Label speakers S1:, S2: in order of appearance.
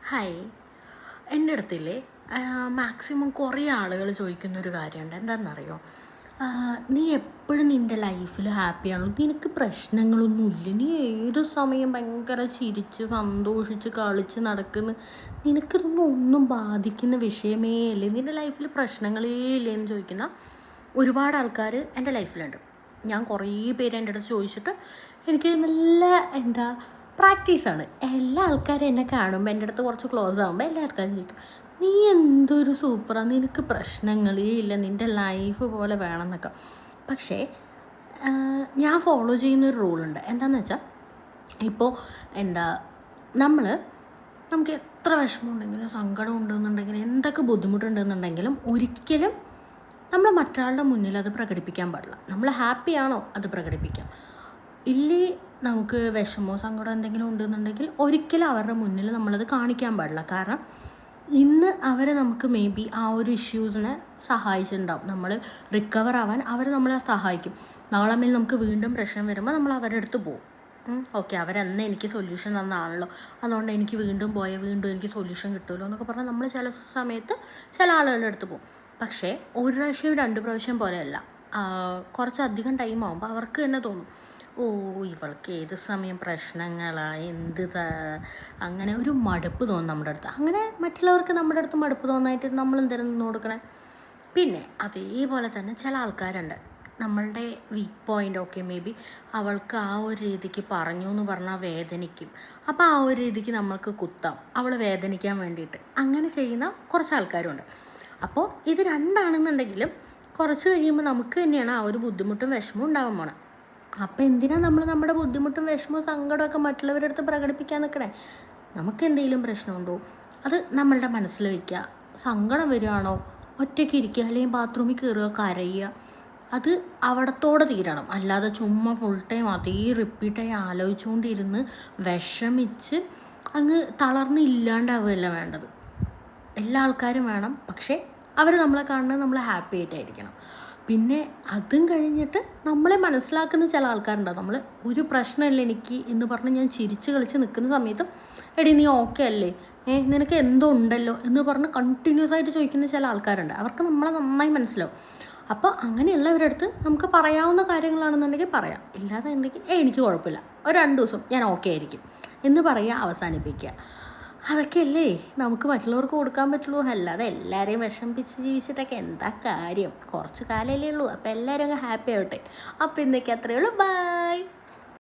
S1: Hi. എൻ്റെ അടുത്തില്ലേ maximum കുറേ ആളുകൾ ചോദിക്കുന്നൊരു കാര്യമുണ്ട്. എന്താണെന്നറിയോ? നീ എപ്പോഴും നിൻ്റെ ലൈഫിൽ ഹാപ്പിയാണല്ലോ, നിനക്ക് പ്രശ്നങ്ങളൊന്നുമില്ല, നീ ഏത് സമയം ഭയങ്കര ചിരിച്ച് സന്തോഷിച്ച് കളിച്ച് നടക്കുന്നു, നിനക്കിതൊന്നും ഒന്നും ബാധിക്കുന്ന വിഷയമേ ഇല്ലേ, നിൻ്റെ ലൈഫിൽ പ്രശ്നങ്ങളേ ഇല്ലേ എന്ന് ചോദിക്കുന്ന ഒരുപാട് ആൾക്കാർ എൻ്റെ ലൈഫിലുണ്ട്. ഞാൻ കുറേ പേര് എൻ്റെ അടുത്ത് ചോദിച്ചിട്ട് എനിക്ക് നല്ല പ്രാക്ടീസാണ്. എല്ലാ ആൾക്കാരും എന്നെ കാണുമ്പോൾ എൻ്റെ അടുത്ത് കുറച്ച് ക്ലോസ് ആകുമ്പോൾ എല്ലാ ആൾക്കാരും ചോദിക്കും, നീ എന്തൊരു സൂപ്പറാണ്, നിനക്ക് പ്രശ്നങ്ങളേ ഇല്ല, നിൻ്റെ ലൈഫ് പോലെ വേണം എന്നൊക്കെ. പക്ഷേ ഞാൻ ഫോളോ ചെയ്യുന്നൊരു റൂളുണ്ട്. എന്താണെന്ന് വെച്ചാൽ, ഇപ്പോൾ നമുക്ക് എത്ര വിഷമം ഉണ്ടെങ്കിലും സങ്കടം ഉണ്ടെന്നുണ്ടെങ്കിലും എന്തൊക്കെ ബുദ്ധിമുട്ടുണ്ടെന്നുണ്ടെങ്കിലും ഒരിക്കലും നമ്മൾ മറ്റൊരാളുടെ മുന്നിൽ അത് പ്രകടിപ്പിക്കാൻ പാടില്ല. നമ്മൾ ഹാപ്പിയാണോ അത് പ്രകടിപ്പിക്കാം. ഇല്ലേ നമുക്ക് വിഷമോ സങ്കടം എന്തെങ്കിലും ഉണ്ടെന്നുണ്ടെങ്കിൽ ഒരിക്കലും അവരുടെ മുന്നിൽ നമ്മളത് കാണിക്കാൻ പാടില്ല. കാരണം ഇന്ന് അവർ നമുക്ക് മേ ബി ആ ഒരു ഇഷ്യൂസിനെ സഹായിച്ചിട്ടുണ്ടാവും. നമ്മൾ റിക്കവർ ആവാൻ അവർ നമ്മളെ സഹായിക്കും. നാളെ മേൽ നമുക്ക് വീണ്ടും പ്രശ്നം വരുമ്പോൾ നമ്മൾ അവരുടെ അടുത്ത് പോകും. ഓക്കെ, അവരെന്ന് എനിക്ക് സൊല്യൂഷൻ തന്നാണല്ലോ, അതുകൊണ്ട് എനിക്ക് വീണ്ടും എനിക്ക് സൊല്യൂഷൻ കിട്ടുമല്ലോ എന്നൊക്കെ പറഞ്ഞാൽ നമ്മൾ ചില സമയത്ത് ചില ആളുകളുടെ അടുത്ത് പോകും. പക്ഷേ ഒരു പ്രാവശ്യം 2 പ്രാവശ്യം പോലെയല്ല, കുറച്ചധികം ടൈം ആകുമ്പോൾ അവർക്ക് തന്നെ തോന്നും, ഓ ഇവൾക്ക് ഏത് സമയം പ്രശ്നങ്ങളാണ്, അങ്ങനെ ഒരു മടുപ്പ് തോന്നും നമ്മുടെ അടുത്ത്. അങ്ങനെ മറ്റുള്ളവർക്ക് നമ്മുടെ അടുത്ത് മടുപ്പ് തോന്നായിട്ട് നമ്മൾ എന്തെങ്കിലും നിന്ന് കൊടുക്കണേ. പിന്നെ അതേപോലെ തന്നെ ചില ആൾക്കാരുണ്ട്, നമ്മളുടെ വീക്ക് പോയിൻ്റ് ഒക്കെ മേ ബി അവൾക്ക് ആ ഒരു രീതിക്ക് പറഞ്ഞു എന്ന് പറഞ്ഞാൽ വേദനിക്കും. അപ്പോൾ ആ ഒരു രീതിക്ക് നമ്മൾക്ക് കുത്താം, അവൾ വേദനിക്കാൻ വേണ്ടിയിട്ട്. അങ്ങനെ ചെയ്യുന്ന കുറച്ച് ആൾക്കാരുണ്ട്. അപ്പോൾ ഇത് രണ്ടാണെന്നുണ്ടെങ്കിലും കുറച്ച് കഴിയുമ്പോൾ നമുക്ക് തന്നെയാണ് ആ ഒരു ബുദ്ധിമുട്ടും വിഷമവും ഉണ്ടാകാൻ പോണത്. അപ്പോൾ എന്തിനാണ് നമ്മൾ നമ്മുടെ ബുദ്ധിമുട്ടും വിഷമവും സങ്കടമൊക്കെ മറ്റുള്ളവരുടെ അടുത്ത് പ്രകടിപ്പിക്കാൻ നിൽക്കണേ? നമുക്ക് എന്തെങ്കിലും പ്രശ്നമുണ്ടോ അത് നമ്മളുടെ മനസ്സിൽ വയ്ക്കുക. സങ്കടം വരികയാണോ ഒറ്റയ്ക്ക് ഇരിക്കുക, അല്ലെങ്കിൽ ബാത്റൂമിൽ കയറുക, കരയുക, അത് അവിടത്തോടെ തീരണം. അല്ലാതെ ചുമ്മാ ഫുൾ ടൈം അതേ റിപ്പീറ്റായി ആലോചിച്ചുകൊണ്ടിരുന്ന് വിഷമിച്ച് അങ്ങ് തളർന്ന് ഇല്ലാണ്ടാവുകയല്ല വേണ്ടത്. എല്ലാ ആൾക്കാരും വേണം, പക്ഷേ അവർ നമ്മളെ കാണുന്നത് നമ്മൾ ഹാപ്പി ആയിട്ടായിരിക്കണം. പിന്നെ അതും കഴിഞ്ഞിട്ട് നമ്മളെ മനസ്സിലാക്കുന്ന ചില ആൾക്കാരുണ്ടാവും. നമ്മൾ ഒരു പ്രശ്നമില്ല എനിക്ക് എന്ന് പറഞ്ഞ് ഞാൻ ചിരിച്ച് കളിച്ച് നിൽക്കുന്ന സമയത്തും, എടി നീ ഓക്കെ അല്ലേ, നിനക്ക് എന്തോ ഉണ്ടല്ലോ എന്ന് പറഞ്ഞ് കണ്ടിന്യൂസ് ആയിട്ട് ചോദിക്കുന്ന ചില ആൾക്കാരുണ്ട്. അവർക്ക് നമ്മളെ നന്നായി മനസ്സിലാവും. അപ്പോൾ അങ്ങനെയുള്ളവരുടെ അടുത്ത് നമുക്ക് പറയാവുന്ന കാര്യങ്ങളാണെന്നുണ്ടെങ്കിൽ പറയാം, ഇല്ലാതെ ഉണ്ടെങ്കിൽ എനിക്ക് കുഴപ്പമില്ല, ഒരു 2 ദിവസം ഞാൻ ഓക്കെ ആയിരിക്കും എന്ന് പറയുക, അവസാനിപ്പിക്കുക. അതൊക്കെയല്ലേ നമുക്ക് മറ്റുള്ളവർക്ക് കൊടുക്കാൻ പറ്റുള്ളൂ. അല്ലാതെ എല്ലാവരെയും വിഷമിപ്പിച്ച് ജീവിച്ചിട്ടൊക്കെ എന്താ കാര്യം? കുറച്ച് കാലമല്ലേ ഉള്ളൂ. അപ്പോൾ എല്ലാവരും അങ്ങ് ഹാപ്പി ആവട്ടെ. അപ്പോൾ ഇന്നേക്ക് അത്രയേ ഉള്ളൂ. ബൈ.